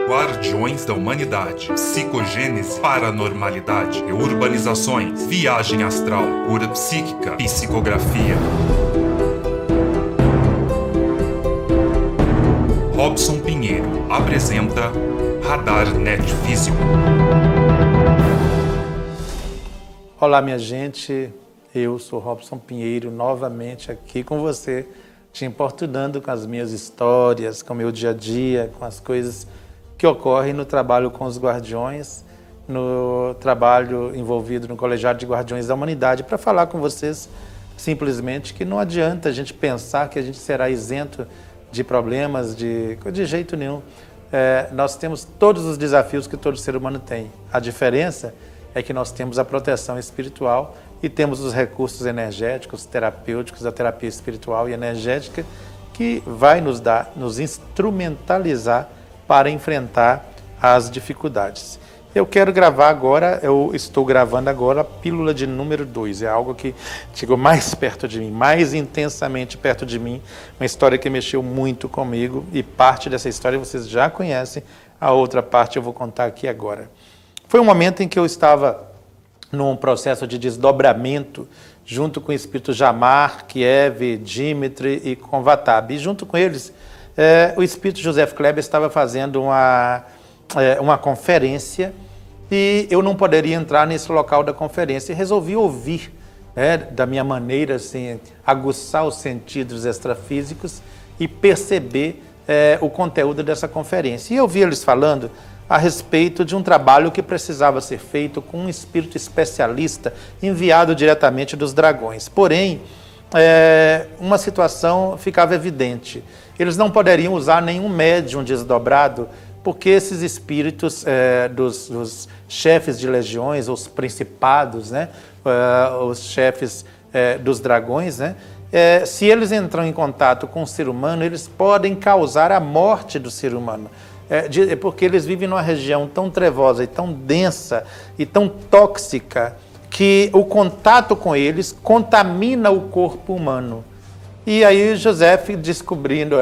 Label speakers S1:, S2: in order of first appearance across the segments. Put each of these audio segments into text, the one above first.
S1: Guardiões da Humanidade, psicogênese, paranormalidade, urbanizações, viagem astral, cura psíquica, psicografia. Robson Pinheiro apresenta Radar Net Físico.
S2: Olá, minha gente, eu sou Robson Pinheiro, novamente aqui com você, te importunando com as minhas histórias, com o meu dia a dia, com as coisas que ocorrem no trabalho com os guardiões, no trabalho envolvido no Colegiado de Guardiões da Humanidade, para falar com vocês simplesmente que não adianta a gente pensar que a gente será isento de problemas, de jeito nenhum. Nós temos todos os desafios que todo ser humano tem. A diferença é que nós temos a proteção espiritual e temos os recursos energéticos, terapêuticos, a terapia espiritual e energética, que vai nos instrumentalizar para enfrentar as dificuldades. Eu quero gravar agora, eu estou gravando agora a pílula de número 2, é algo que chegou mais perto de mim, mais intensamente perto de mim, uma história que mexeu muito comigo e parte dessa história vocês já conhecem, a outra parte eu vou contar aqui agora. Foi um momento em que eu estava num processo de desdobramento junto com o espírito Jamar, Kiev, Dimitri e Konvatab. E junto com eles, o espírito Joseph Kleber estava fazendo uma conferência e eu não poderia entrar nesse local da conferência. E resolvi ouvir, da minha maneira, assim, aguçar os sentidos extrafísicos e perceber o conteúdo dessa conferência. E eu vi eles falando a respeito de um trabalho que precisava ser feito com um espírito especialista enviado diretamente dos dragões. Porém, uma situação ficava evidente. Eles não poderiam usar nenhum médium desdobrado, porque esses espíritos dos chefes de legiões, os principados, os chefes dos dragões, se eles entram em contato com o ser humano, eles podem causar a morte do ser humano. Porque eles vivem numa região tão trevosa e tão densa e tão tóxica que o contato com eles contamina o corpo humano. E aí Joseph, descobrindo,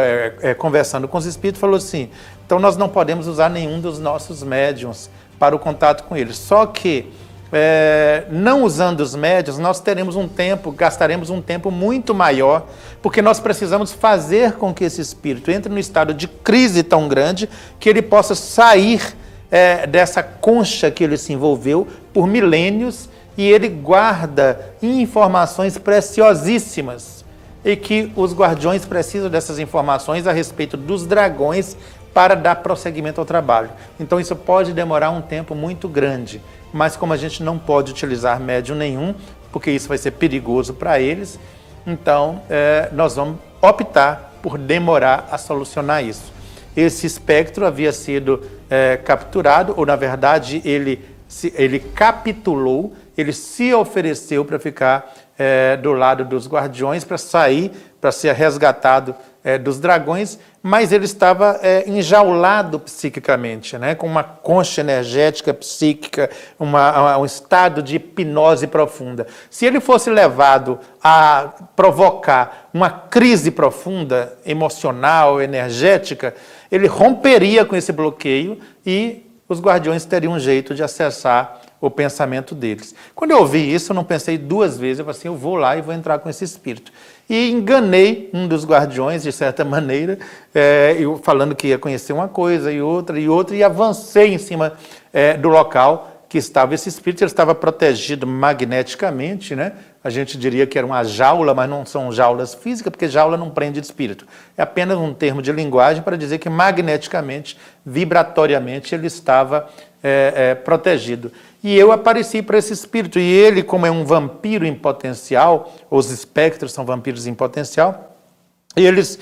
S2: conversando com os espíritos, falou assim, então nós não podemos usar nenhum dos nossos médiuns para o contato com eles. Só que, não usando os médiuns, nós gastaremos um tempo muito maior, porque nós precisamos fazer com que esse espírito entre no estado de crise tão grande que ele possa sair dessa concha que ele se envolveu por milênios e ele guarda informações preciosíssimas e que os guardiões precisam dessas informações a respeito dos dragões para dar prosseguimento ao trabalho. Então isso pode demorar um tempo muito grande, mas como a gente não pode utilizar médium nenhum, porque isso vai ser perigoso para eles, então nós vamos optar por demorar a solucionar isso. Esse espectro havia sido capturado, ou na verdade ele capitulou, ele se ofereceu para ficar do lado dos guardiões, para sair, para ser resgatado dos dragões, mas ele estava enjaulado psiquicamente, com uma concha energética psíquica, um estado de hipnose profunda. Se ele fosse levado a provocar uma crise profunda, emocional, energética, ele romperia com esse bloqueio e os guardiões teriam um jeito de acessar o pensamento deles. Quando eu ouvi isso, eu não pensei duas vezes, eu falei assim, eu vou lá e vou entrar com esse espírito. E enganei um dos guardiões, de certa maneira, eu falando que ia conhecer uma coisa e outra, e avancei em cima do local que estava esse espírito. Ele estava protegido magneticamente, A gente diria que era uma jaula, mas não são jaulas físicas, porque jaula não prende de espírito. É apenas um termo de linguagem para dizer que magneticamente, vibratoriamente, ele estava protegido. E eu apareci para esse espírito, e ele, como é um vampiro em potencial, os espectros são vampiros em potencial, e eles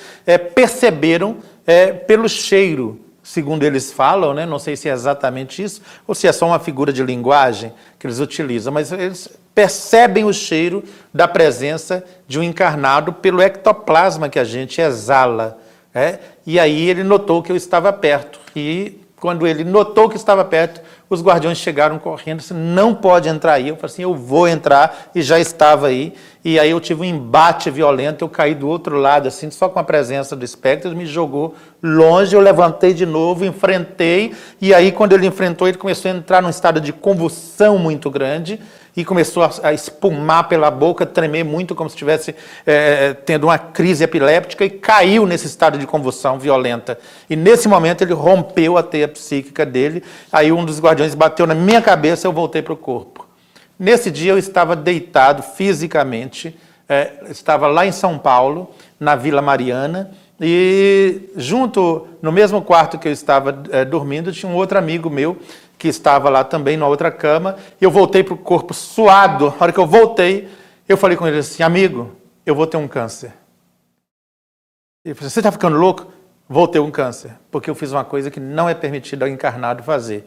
S2: perceberam pelo cheiro, segundo eles falam, não sei se é exatamente isso, ou se é só uma figura de linguagem que eles utilizam, mas eles percebem o cheiro da presença de um encarnado pelo ectoplasma que a gente exala. E aí ele notou que eu estava perto, e quando ele notou que estava perto, Os guardiões chegaram correndo, assim, não pode entrar aí. Eu falei assim, eu vou entrar, e já estava aí. E aí eu tive um embate violento, eu caí do outro lado, assim, só com a presença do espectro, ele me jogou longe, eu levantei de novo, enfrentei, e aí quando ele enfrentou, ele começou a entrar num estado de convulsão muito grande, e começou a espumar pela boca, tremer muito, como se estivesse tendo uma crise epiléptica, e caiu nesse estado de convulsão violenta. E nesse momento ele rompeu a teia psíquica dele, aí um dos guardiões bateu na minha cabeça, eu voltei para o corpo. Nesse dia eu estava deitado fisicamente, estava lá em São Paulo, na Vila Mariana, e junto, no mesmo quarto que eu estava dormindo, tinha um outro amigo meu, que estava lá também, numa outra cama, e eu voltei para o corpo suado. Na hora que eu voltei, eu falei com ele assim, amigo, eu vou ter um câncer. Ele falou, você está ficando louco? Vou ter um câncer, porque eu fiz uma coisa que não é permitido ao encarnado fazer.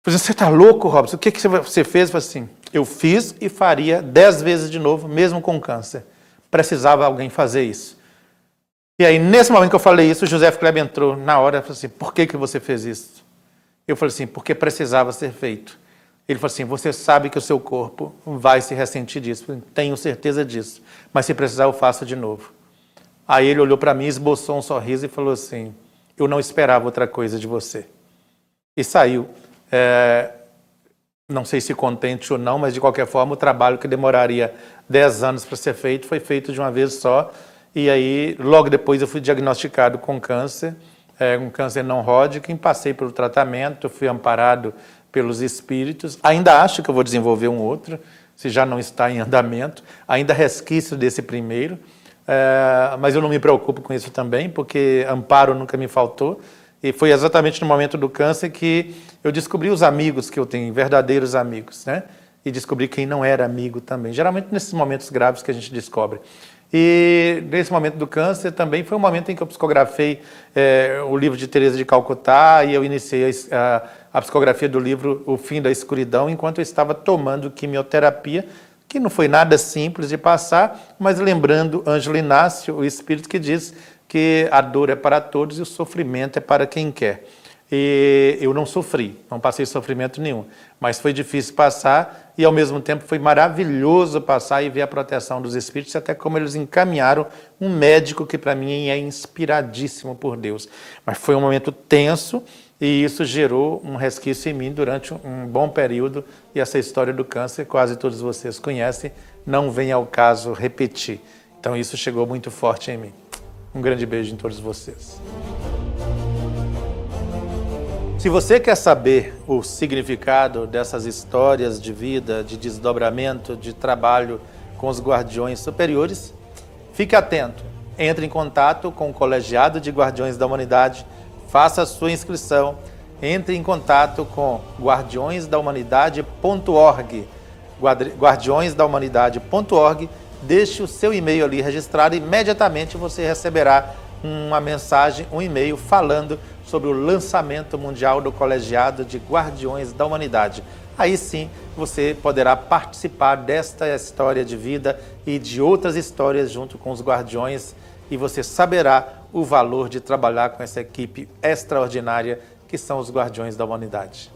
S2: Eu falei, você está louco, Robson? O que você fez? Eu falei assim, eu fiz e faria 10 vezes de novo, mesmo com câncer. Precisava alguém fazer isso. E aí, nesse momento que eu falei isso, o José Kleber entrou na hora e falou assim, por que você fez isso? Eu falei assim, porque precisava ser feito. Ele falou assim, você sabe que o seu corpo vai se ressentir disso. Eu falei, tenho certeza disso, mas se precisar eu faço de novo. Aí ele olhou para mim, esboçou um sorriso e falou assim, eu não esperava outra coisa de você. E saiu. Não sei se contente ou não, mas de qualquer forma o trabalho que demoraria 10 anos para ser feito, foi feito de uma vez só. E aí, logo depois eu fui diagnosticado com câncer, um câncer não Hodgkin, passei pelo tratamento, fui amparado pelos espíritos, ainda acho que eu vou desenvolver um outro, se já não está em andamento, ainda resquício desse primeiro, mas eu não me preocupo com isso também, porque amparo nunca me faltou, e foi exatamente no momento do câncer que eu descobri os amigos que eu tenho, verdadeiros amigos, né? E descobri quem não era amigo também, geralmente nesses momentos graves que a gente descobre. E nesse momento do câncer também foi um momento em que eu psicografei o livro de Teresa de Calcutá e eu iniciei a psicografia do livro O Fim da Escuridão enquanto eu estava tomando quimioterapia, que não foi nada simples de passar, mas lembrando Ângelo Inácio, o espírito que diz que a dor é para todos e o sofrimento é para quem quer. E eu não sofri, não passei sofrimento nenhum, mas foi difícil passar e ao mesmo tempo foi maravilhoso passar e ver a proteção dos espíritos, até como eles encaminharam um médico que para mim é inspiradíssimo por Deus. Mas foi um momento tenso e isso gerou um resquício em mim durante um bom período e essa história do câncer, quase todos vocês conhecem, não vem ao caso repetir. Então isso chegou muito forte em mim. Um grande beijo em todos vocês. Se você quer saber o significado dessas histórias de vida, de desdobramento, de trabalho com os guardiões superiores, fique atento. Entre em contato com o Colegiado de Guardiões da Humanidade, faça a sua inscrição, entre em contato com guardiõesdahumanidade.org, guardiõesdahumanidade.org, deixe o seu e-mail ali registrado e imediatamente você receberá uma mensagem, um e-mail falando sobre o lançamento mundial do Colegiado de Guardiões da Humanidade. Aí sim, você poderá participar desta história de vida e de outras histórias junto com os guardiões e você saberá o valor de trabalhar com essa equipe extraordinária que são os Guardiões da Humanidade.